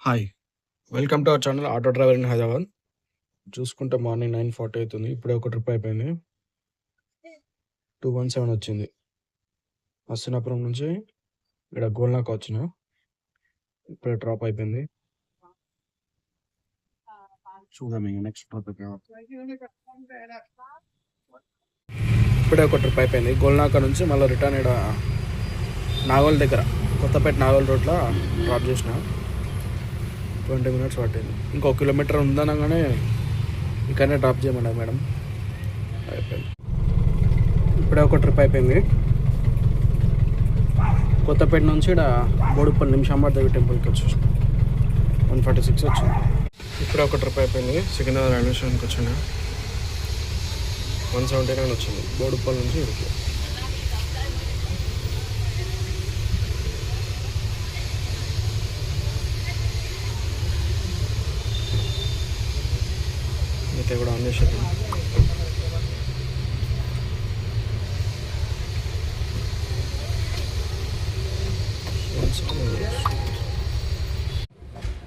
Hi! Welcome to our channel auto driver in Hyderabad. చూసుకుంటే morning 9:40 అవుతుంది. ఇప్పుడే ఒక ట్రిప్ అయిపోయింది. 217 వచ్చింది. హస్తినాపురం నుంచి ఇక్కడ గోల్నాక వచ్చిన. ఇప్పుడే డ్రాప్ అయిపోయింది. చూద్దాం ఇంక నెక్స్ట్ ట్రిప్ ఎక్కడ. ఇప్పుడే ఒక ట్రిప్ అయిపోయింది. గోల్నాక నుంచి మళ్ళీ రిటర్న్ ఇక్కడ నాగోల్ దగ్గర కొత్తపేట నాగోల్ రోడ్లో డ్రాప్ చేసిన. 20 minutes పట్టింది. ఇంకో కిలోమీటర్ ఉందనగానే ఇక్కడనే డ్రాప్ చేయమన్నా మేడం. అయిపోయింది. ఇప్పుడే ఒక ట్రిప్ అయిపోయింది. కొత్తపేట నుంచి ఇక్కడ బోడుప్పల్ నిమిషాంబాద్ దేవి టెంపుల్కి వచ్చేసిన. 146 వచ్చింది. ఇప్పుడే ఒక ట్రిప్ అయిపోయింది. సికింద్రాబాద్ రైల్వే స్టేషన్కి వచ్చింది. 179 వచ్చింది బోడుప్పల్ నుంచి ఇక్కడికి. అయితే కూడా ఆన్ చేసేది.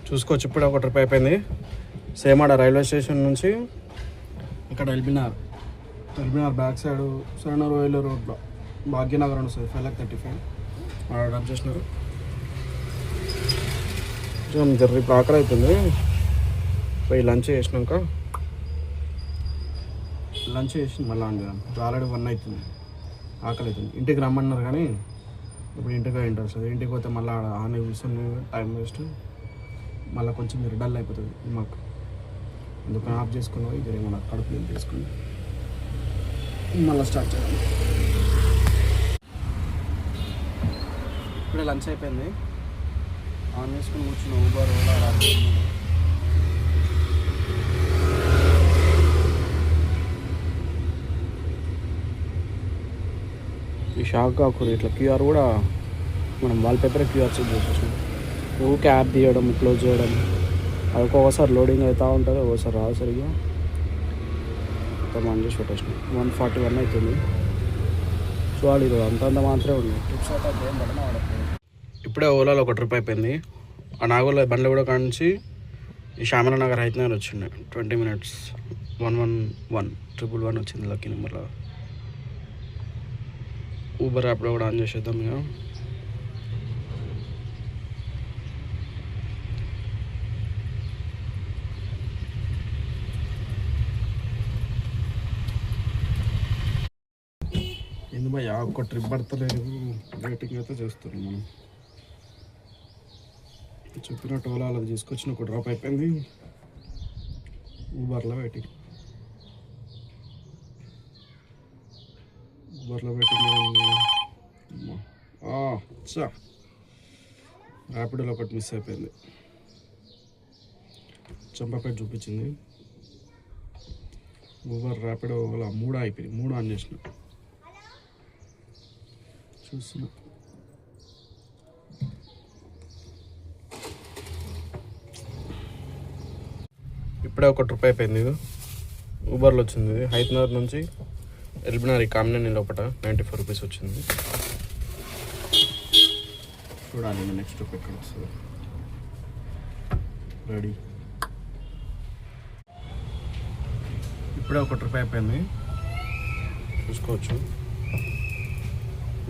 చూసుకోవచ్చు. ఇప్పుడు ఒక ట్రిప్ అయిపోయింది. సేమాడ రైల్వే స్టేషన్ నుంచి ఇక్కడ ఎల్బీనగర్ బ్యాక్ సైడ్ సరనూరు వేలు రోడ్లో భాగ్యనగర్ అని వస్తుంది. 5:35 డ్రాప్ చేసినారు. ఇప్పుడు ఆకలి అవుతుంది. పోయి లంచ్ చేసినాక మళ్ళీ ఆన్ చేద్దాం. ఇప్పుడు ఆల్రెడీ 1 అవుతుంది. ఆకలి అవుతుంది. ఇంటికి రమ్మన్నారు కానీ ఇప్పుడు ఇంటికి ఇంట్రెస్ట్ వస్తుంది. ఇంటికి పోతే మళ్ళీ ఆన్ కూర్చొని టైం వేస్ట్, మళ్ళీ కొంచెం మీరు డల్ అయిపోతుంది మాకు. అందుకని ఆఫ్ చేసుకుని పోయి జరిగి మన కడుపు క్లీన్ చేసుకుని మళ్ళీ స్టార్ట్ చేయాలి. ఇప్పుడే లంచ్ అయిపోయింది. ఆన్ చేసుకుని కూర్చున్న ఊబర్ ఓలా రాత్రి. ఈ షాక్ కాకూడదు. ఇట్లా క్యూఆర్ కూడా మనం వాల్పేపర్ క్యూఆర్ చెక్ చేసేసాం. ఊకే యాప్ తీయడం, క్లోజ్ చేయడం, అది ఒక్కొక్కసారి లోడింగ్ అవుతూ ఉంటుంది, ఒక్కోసారి రాదు సరిగ్గా. మొత్తం ఆన్ చేసి పెట్టేసినాం. 141 అవుతుంది. చూడాలి. ఇది అంతంత మాత్రమే ఉంది. ట్రిప్స్ అయితే ఏం పడినా వాడలేదు. ఇప్పుడే ఓలాలో ఒక ట్రిప్ అయిపోయింది. ఆ నాగోల్లో బండ్ల కూడా కానించి ఈ శ్యామల నగర్ హైతనగర్ వచ్చిండే 20 minutes. 111 వచ్చింది లక్కీ నెంబర్లో. ఊబర్ యాప్లో కూడా ఆన్ చేసేద్దాం ఇక. ఎందు భయ్యా ఒక్క ట్రిప్ పడతలేదు. రేటింగ్ అయితే చేస్తున్నాం మనం. చెప్పినట్టు ఓలా అది తీసుకొచ్చిన ఒక డ్రాప్ అయిపోయింది. ఊబర్లో వెయిటింగ్. ర్యాపిడోలో ఒకటి మిస్ అయిపోయింది. చంపాపేట చూపించింది. ఊబర్ ర్యాపిడో అలా 3 అయిపోయింది. 3 ఆన్ చేసిన చూస్తున్నా. ఇప్పుడే ఒక ట్రిప్ అయిపోయింది. ఊబర్లో వచ్చింది. హైతనగర్ నుంచి ఎల్బీనగర్ కామినేని లోపల 94 రూపీస్ వచ్చింది. చూడాలి నెక్స్ట్ ట్రిప్ ఎక్కడ వస్తుంది. రెడీ. ఇప్పుడే ఒక ట్రిప్ అయిపోయింది. చూసుకోవచ్చు.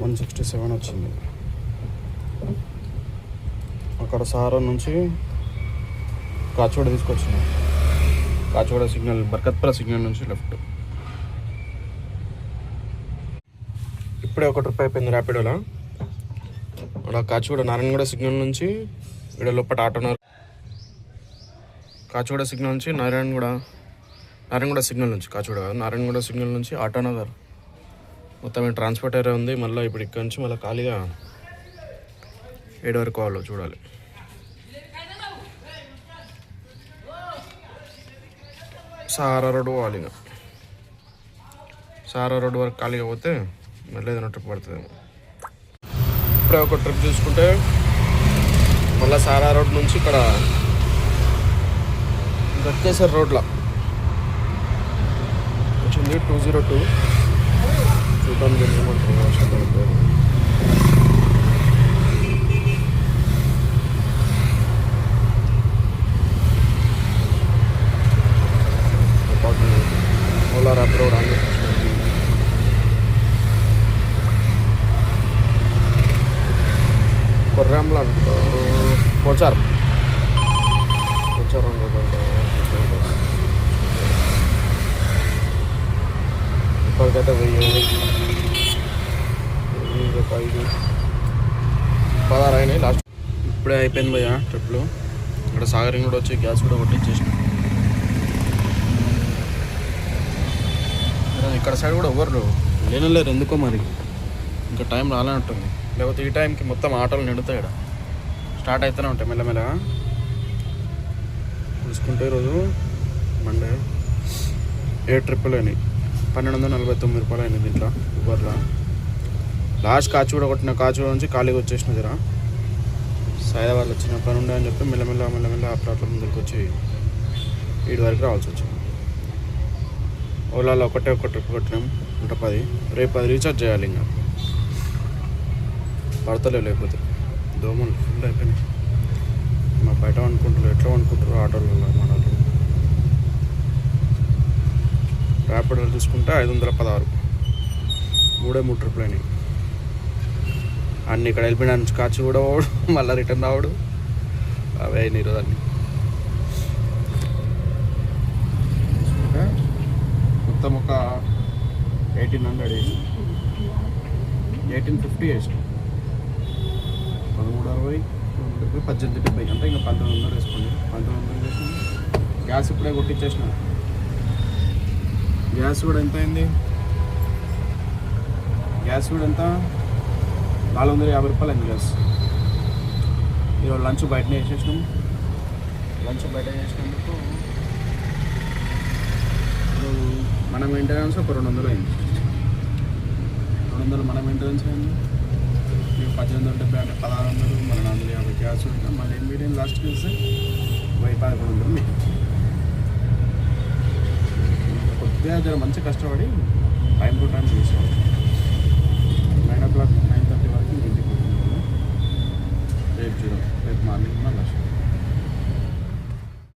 167 వచ్చింది. అక్కడ సారా నుంచి కాచిగూడ తీసుకొచ్చింది. కాచిగూడ సిగ్నల్, బర్కత్పూర సిగ్నల్ నుంచి లెఫ్ట్. ఇప్పుడే ఒక ట్రిప్ అయిపోయింది ర్యాపిడోలో. ఇక్కడ కాచిగూడ నారాయణగూడ సిగ్నల్ నుంచి ఇక్కడ లోపల ఆటోనగర్, కాచిగూడ సిగ్నల్ నుంచి నారాయణగూడ సిగ్నల్ నుంచి నారాయణగూడ సిగ్నల్ నుంచి ఆటోనగర్ మొత్తం ట్రాన్స్పోర్ట్ ఏరియా ఉంది. మళ్ళీ ఇప్పుడు ఇక్కడ నుంచి మళ్ళీ ఖాళీగా 7 వరకు కావాలో చూడాలి. సారా రోడ్ పోవాలి. ఇక సారా రోడ్ వరకు ఖాళీగా పోతే మళ్ళీ ఏదైనా ట్రిప్ పడుతుంది. ఇప్పుడే ఒక ట్రిప్ చూసుకుంటే మళ్ళీ సారా రోడ్ నుంచి ఇక్కడ గట్కేసర్ రోడ్లో వచ్చింది 202. చూద్దాం ఏమంటారు. పోచారు ఇప్పటికైతే 16 అయినాయి లాస్ట్. ఇప్పుడే అయిపోయింది భయ్య ట్రిప్లు. ఇక్కడ సాగరింగ్ కూడా వచ్చి గ్యాస్ కూడా కొట్టించేసిన. ఇక్కడ సైడ్ కూడా ఎవరు లేనలేరు ఎందుకో మరి, ఇంకా టైం రాలేనట్టుంది. లేకపోతే ఈ టైంకి మొత్తం ఆటోలు నిండుతాయి. ఇక్కడ స్టార్ట్ అవుతూనే ఉంటాయి మెల్లమెల్లగా. చూసుకుంటే ఈరోజు మండే 7 ట్రిప్పులు అయినాయి. 1249 రూపాయలు అయినాయి దీంట్లో ఊబర్లో. లాస్ట్ కాచిగూడ కొట్టిన కాచిగూడ నుంచి ఖాళీగా వచ్చేసిన జరా సైదాబాద్ వచ్చిన పని ఉండే అని చెప్పి మెల్లమెల్ల అట్లా ముందుకు వచ్చి 7 వరకు రావాల్సి వచ్చింది. ఓలాలో ఒక్క ట్రిప్ కొట్టినాం. ఇంకా 10 రేపు 10 రీఛార్జ్ చేయాలి. ఇంకా పడతలేవు, లేకపోతే దోమలు ఫుల్ అయిపోయినాయి. మా బయట అనుకుంటారు ఎట్లా అనుకుంటారు ఆటోలలో మన వాళ్ళు. ర్యాపిడోలో చూసుకుంటే 516, 3 ట్రిప్లు అయినాయి. అన్నీ ఇక్కడ వెళ్ళిపోయిన నుంచి కాచి కూడా పోవడు, మళ్ళీ రిటర్న్ రావడు, అవే అయినాయి ఈరోజు అన్నీ. మొత్తం ఒక 1800 1850 వేసినాం. 1360, 1870 అంటే ఇంకా 1900 వేసుకోండి. 1900 వేసినాం. గ్యాస్ ఇప్పుడే కొట్టించేసిన. గ్యాస్ కూడా ఎంత అయింది? గ్యాస్ కూడా ఎంత? 450 రూపాయలు అయింది గ్యాస్. ఈరోజు లంచ్ బయటనే వేసేసినాం. లంచ్ బయట వేసినందుకు మన మెయింటెనెన్స్ ఒక 200 అయింది. 200 మన మెయింటెనెన్స్ అయింది. 1870 అంటే 1600, మన 450 గ్యాస్ ఉంటాం. మళ్ళీ మీడియం లాస్ట్కి వేస్తే 1100 మీకు. కొద్దిగా జర మంచి కష్టపడి టైం టు టైం చేసాం.